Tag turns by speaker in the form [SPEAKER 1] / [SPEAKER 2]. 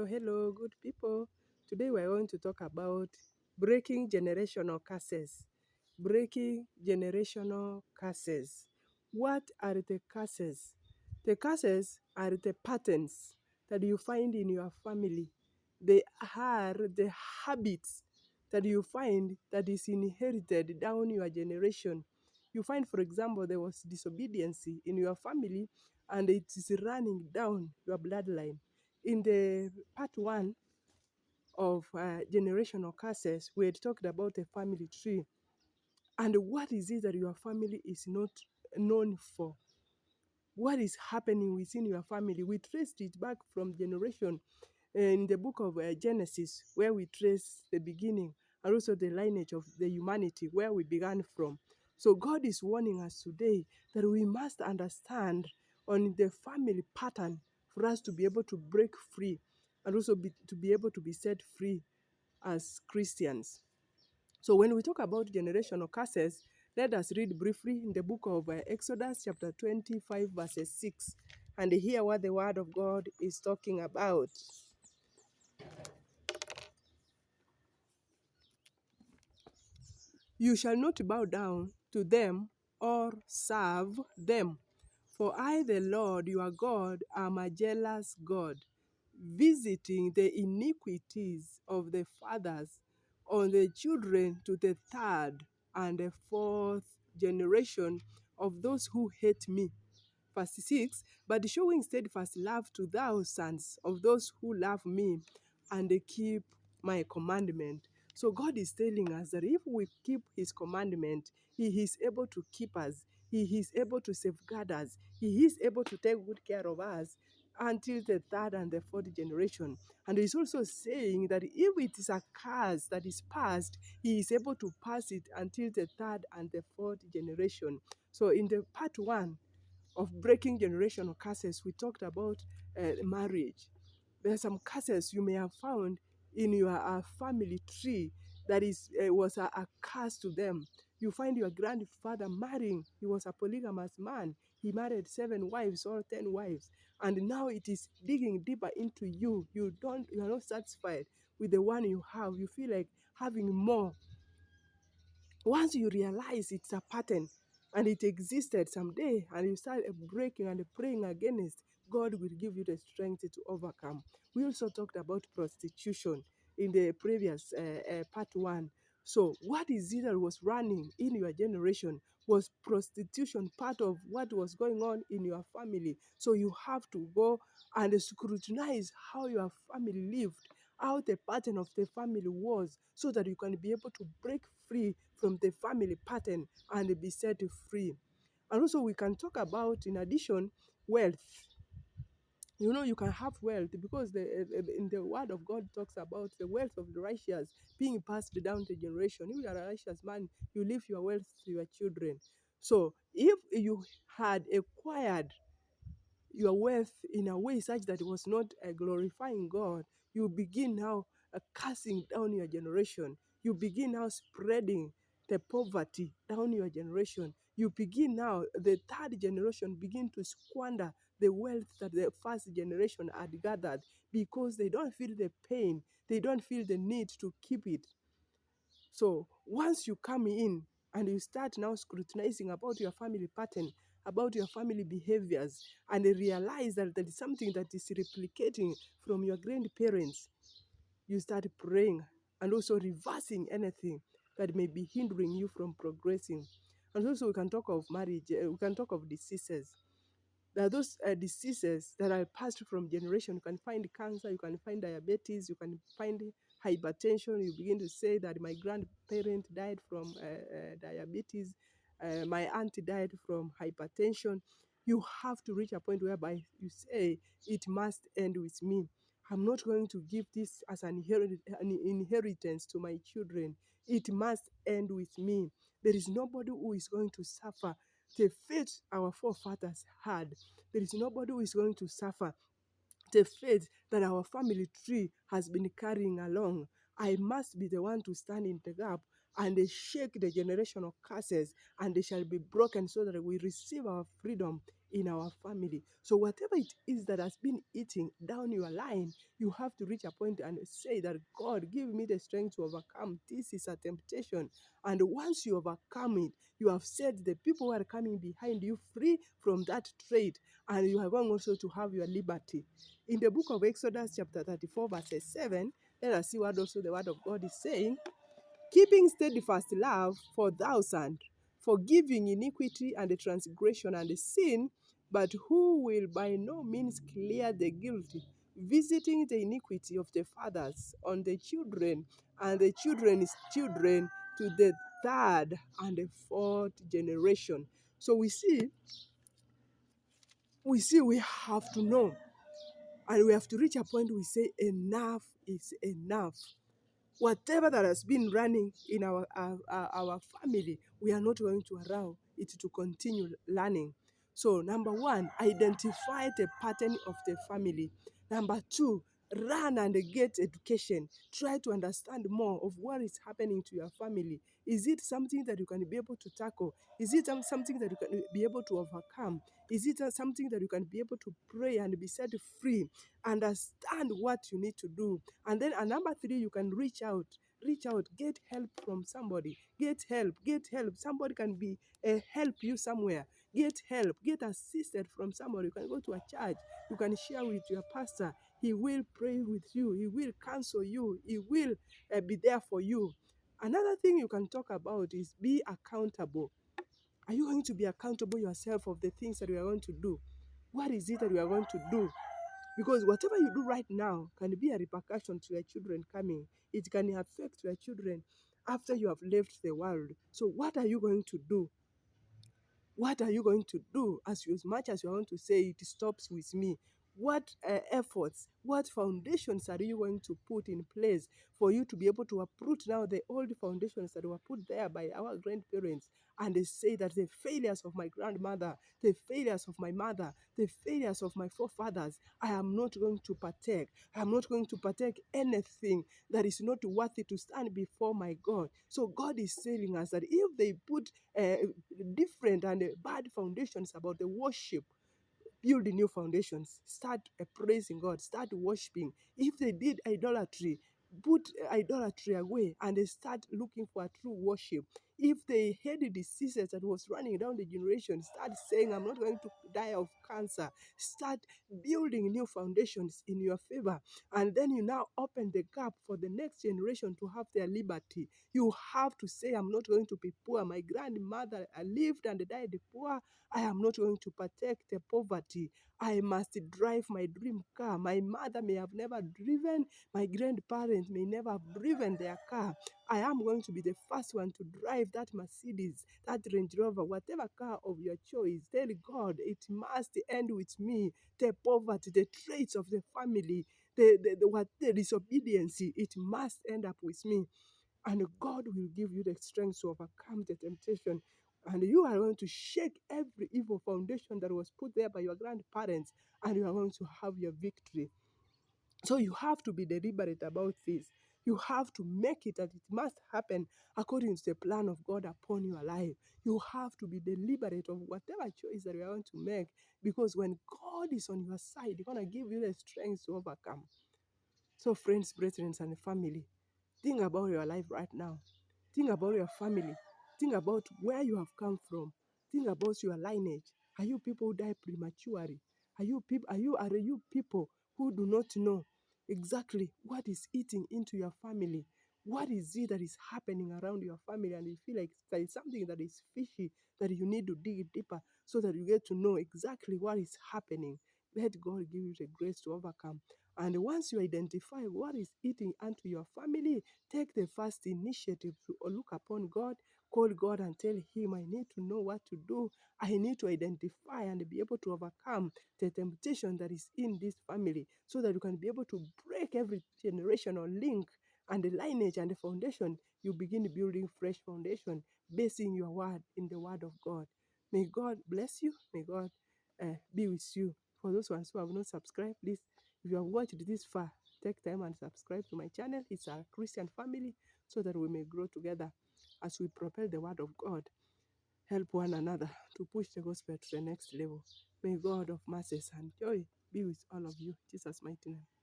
[SPEAKER 1] Hello, good people. Today we're going to talk about breaking generational curses. Breaking generational curses. What are the curses? The curses are the patterns that you find in your family. They are the habits that you find that is inherited down your generation. You find, for example, there was disobedience in your family and it is running down your bloodline. In the part one of generational curses, we had talked about a family tree and what is it that your family is not known for. What is happening within your family? We traced it back from generation in the book of Genesis, where we trace the beginning and also the lineage of the humanity, where we began from. So God is warning us today that we must understand on the family pattern for us to be able to break free and also to be able to be set free as Christians. So when we talk about generational curses, let us read briefly in the book of Exodus chapter 25 verses 6 and hear what the word of God is talking about. You shall not bow down to them or serve them. For I, the Lord your God, am a jealous God, visiting the iniquities of the fathers on the children to the third and the fourth generation of those who hate me. Verse 6, but showing steadfast love to thousands of those who love me and they keep my commandment. So God is telling us that if we keep his commandment, he is able to keep us. He is able to safeguard us. He is able to take good care of us until the third and the fourth generation. And he's also saying that if it is a curse that is passed, he is able to pass it until the third and the fourth generation. So in the part one, of breaking generational curses, we talked about marriage. There are some curses you may have found in your family tree that was a curse to them. You find your grandfather marrying, he was a polygamous man. He married 7 wives or 10 wives. And now it is digging deeper into you. You are not satisfied with the one you have. You feel like having more. Once you realize it's a pattern and it existed someday and you start breaking and praying against, God will give you the strength to overcome. We also talked about prostitution in the previous part one. So what is it that was running in your generation? Was prostitution part of what was going on in your family? So you have to go and scrutinize how your family lived, how the pattern of the family was, so that you can be able to break free from the family pattern and be set free. And also we can talk about, in addition, wealth. You know, you can have wealth because in the word of God talks about the wealth of the righteous being passed down to generation. If you are a righteous man, you leave your wealth to your children. So if you had acquired your wealth in a way such that it was not glorifying God, you begin now cursing down your generation. You begin now spreading the poverty down your generation. You begin now, the third generation begin to squander the wealth that the first generation had gathered because they don't feel the pain, they don't feel the need to keep it. So once you come in and you start now scrutinizing about your family pattern, about your family behaviors, and realize that there is something that is replicating from your grandparents, you start praying and also reversing anything that may be hindering you from progressing. And also we can talk of marriage, we can talk of diseases. There are those diseases that are passed from generation. You can find cancer, you can find diabetes, you can find hypertension. You begin to say that my grandparent died from diabetes, my auntie died from hypertension. You have to reach a point whereby you say, it must end with me. I'm not going to give this as an inheritance to my children. It must end with me. There is nobody who is going to suffer the fate our forefathers had. There is nobody who is going to suffer the fate that our family tree has been carrying along. I must be the one to stand in the gap and shake the generational curses, and they shall be broken so that we receive our freedom in our family. So whatever it is that has been eating down your line, you have to reach a point and say that, God, give me the strength to overcome. This is a temptation. And once you overcome it, you have set the people who are coming behind you free from that trait, and you are going also to have your liberty. In the book of Exodus, chapter 34, verses 7, let us see what also the word of God is saying. Keeping steadfast love for 1,000, forgiving iniquity and the transgression and the sin, but who will by no means clear the guilty, visiting the iniquity of the fathers on the children and the children's children to the third and the fourth generation. So we have to know, and we have to reach a point we say enough is enough. Whatever that has been running in our family, we are not going to allow it to continue learning. So, number one, identify the pattern of the family. Number two, run and get education. Try to understand more of what is happening to your family. Is it something that you can be able to tackle? Is it something that you can be able to overcome? Is it something that you can be able to pray and be set free? Understand what you need to do. And then number three, you can reach out. Reach out, get help from somebody. Get help, get help. Somebody can be help you somewhere. Get help, get assisted from somebody. You can go to a church. You can share with your pastor. He will pray with you. He will counsel you. He will be there for you. Another thing you can talk about is be accountable. Are you going to be accountable yourself of the things that you are going to do? What is it that you are going to do? Because whatever you do right now can be a repercussion to your children coming. It can affect your children after you have left the world. So what are you going to do? What are you going to do as much as you want to say it stops with me? What efforts, what foundations are you going to put in place for you to be able to uproot now the old foundations that were put there by our grandparents, and they say that the failures of my grandmother, the failures of my mother, the failures of my forefathers, I am not going to partake. I am not going to partake anything that is not worthy to stand before my God. So God is telling us that if they put different and bad foundations about the worship, build new foundations. Start praising God. Start worshiping. If they did idolatry, put idolatry away and they start looking for a true worship. If they had a diseases that was running down the generation, start saying, I'm not going to die of cancer. Start building new foundations in your favor. And then you now open the gap for the next generation to have their liberty. You have to say, I'm not going to be poor. My grandmother lived and died poor. I am not going to partake the poverty. I must drive my dream car. My mother may have never driven. My grandparents may never have driven their car. I am going to be the first one to drive that Mercedes, that Range Rover, whatever car of your choice. Tell God, it must end with me. The poverty, the traits of the family, the disobedience, it must end up with me. And God will give you the strength to overcome the temptation. And you are going to shake every evil foundation that was put there by your grandparents, and you are going to have your victory. So you have to be deliberate about this. You have to make it that it must happen according to the plan of God upon your life. You have to be deliberate of whatever choice that you are going to make, because when God is on your side, He's going to give you the strength to overcome. So friends, brethren, and family, think about your life right now. Think about your family. Think about where you have come from. Think about your lineage. Are you people who die prematurely? Are you people who do not know exactly what is eating into your family? What is it that is happening around your family, and you feel like there is something that is fishy that you need to dig deeper so that you get to know exactly what is happening? Let God give you the grace to overcome. And once you identify what is eating unto your family, take the first initiative to look upon God, call God and tell Him, I need to know what to do. I need to identify and be able to overcome the temptation that is in this family, so that you can be able to break every generational link and the lineage and the foundation. You begin building fresh foundation, basing your word in the word of God. May God bless you. May God be with you. For those ones who have not subscribed, please, if you have watched this far, take time and subscribe to my channel. It's a Christian family, so that we may grow together as we propel the word of God. Help one another to push the gospel to the next level. May God of mercies and joy be with all of you. In Jesus' mighty name.